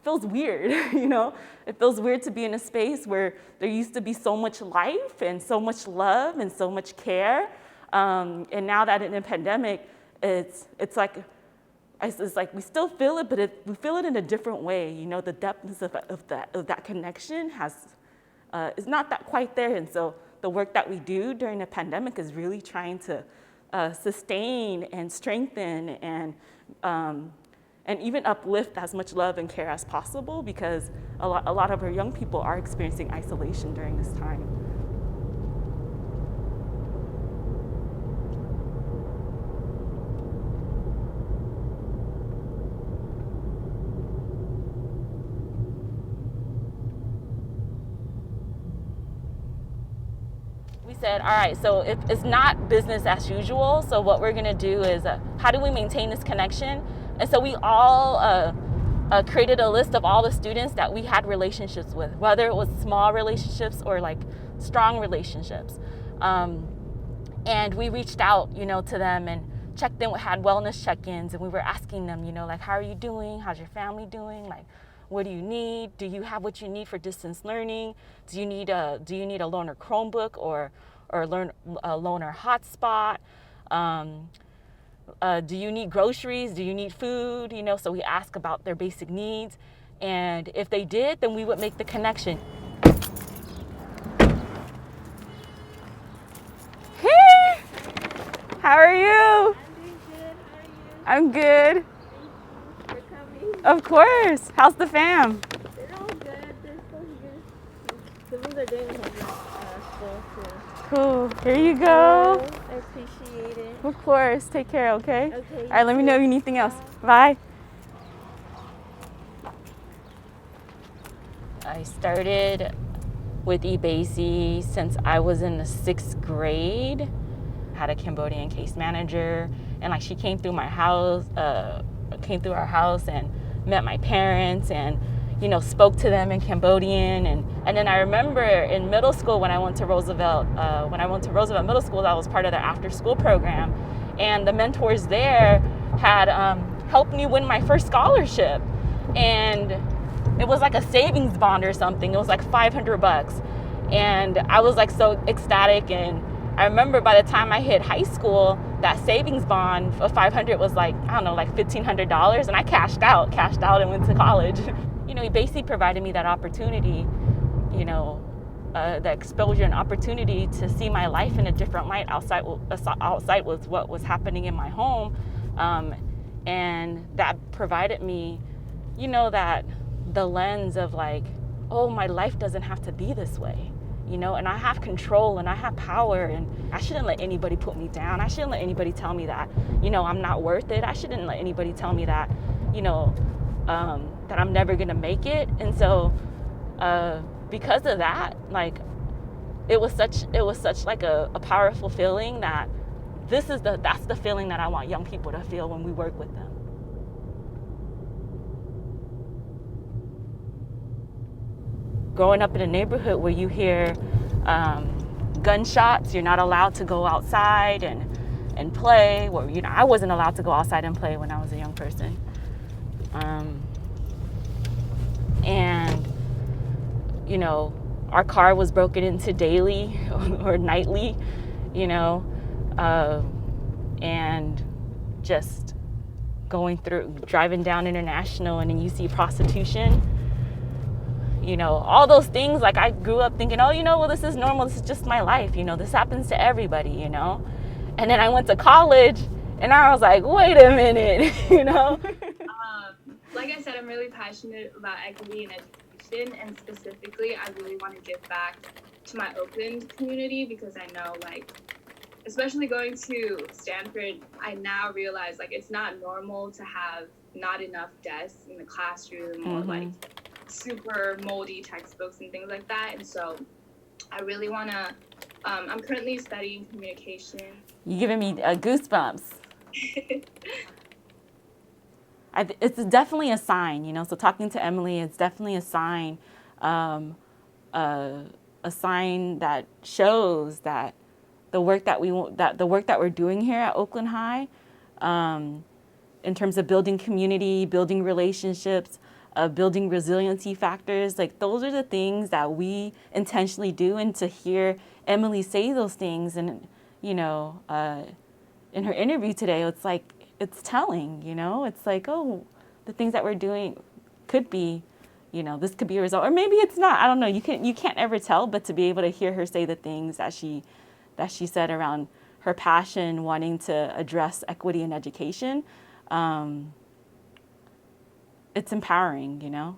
feels weird, you know? It feels weird to be in a space where there used to be so much life and so much love and so much care. And now that in a pandemic, it's like we still feel it, but we feel it in a different way. You know, the depth of that connection is not that quite there. And so the work that we do during the pandemic is really trying to sustain and strengthen and even uplift as much love and care as possible, because a lot of our young people are experiencing isolation during this time. We said, all right, so if it's not business as usual, so what we're gonna do is, how do we maintain this connection? And so we all created a list of all the students that we had relationships with, whether it was small relationships or like strong relationships. And we reached out, you know, to them and checked in, had wellness check-ins, and we were asking them, you know, like, how are you doing? How's your family doing? Like, what do you need? Do you have what you need for distance learning? Do you need a loaner Chromebook or a loaner hotspot? Do you need groceries? Do you need food? You know, so we ask about their basic needs. And if they did, then we would make the connection. Hey! How are you? I'm good. How are you? I'm good. Thank you for coming. Of course. How's the fam? They're all good. They're so good. Siblings are doing school too. Cool. Here you go. I appreciate it. Of course. Take care, okay? Okay. All right, let me know if you need anything else. Bye. I started with EBAYC since I was in the 6th grade. I had a Cambodian case manager, and like she came through my house, came through our house and met my parents and, you know, spoke to them in Cambodian. And then I remember in middle school when I went to Roosevelt Middle School, that was part of their after school program. And the mentors there had helped me win my first scholarship. And it was like a savings bond or something. It was like $500. And I was like so ecstatic. And I remember by the time I hit high school, that savings bond of $500 was like, I don't know, like $1,500. And I cashed out and went to college. You know, he basically provided me that opportunity, you know, the exposure and opportunity to see my life in a different light outside with what was happening in my home. And that provided me, you know, that the lens of like, oh, my life doesn't have to be this way, you know, and I have control and I have power, and I shouldn't let anybody put me down. I shouldn't let anybody tell me that, you know, I'm not worth it. I shouldn't let anybody tell me that, you know, that I'm never gonna make it. And so because of that, like it was such like a powerful feeling that that's the feeling that I want young people to feel when we work with them. Growing up in a neighborhood where you hear gunshots, you're not allowed to go outside and play. Well, you know, I wasn't allowed to go outside and play when I was a young person. And, you know, our car was broken into daily or nightly, you know, and just driving down International, and then you see prostitution, you know, all those things. Like I grew up thinking, oh, you know, well, this is normal. This is just my life. You know, this happens to everybody, you know. And then I went to college and I was like, wait a minute, you know. Like I said, I'm really passionate about equity and education, and specifically, I really want to give back to my Oakland community, because I know, like, especially going to Stanford, I now realize, like, it's not normal to have not enough desks in the classroom or, like, super moldy textbooks and things like that. And so I really want to, I'm currently studying communication. You're giving me goosebumps. It's definitely a sign, you know. So talking to Emily, it's definitely a sign, a sign that shows that the work that we're doing here at Oakland High, in terms of building community, building relationships, building resiliency factors. Like those are the things that we intentionally do. And to hear Emily say those things and, you know, in her interview today, it's like, it's telling, you know, it's like, oh, the things that we're doing could be, you know, this could be a result, or maybe it's not. I don't know. You can't ever tell, but to be able to hear her say the things that she said around her passion, wanting to address equity in education, it's empowering, you know.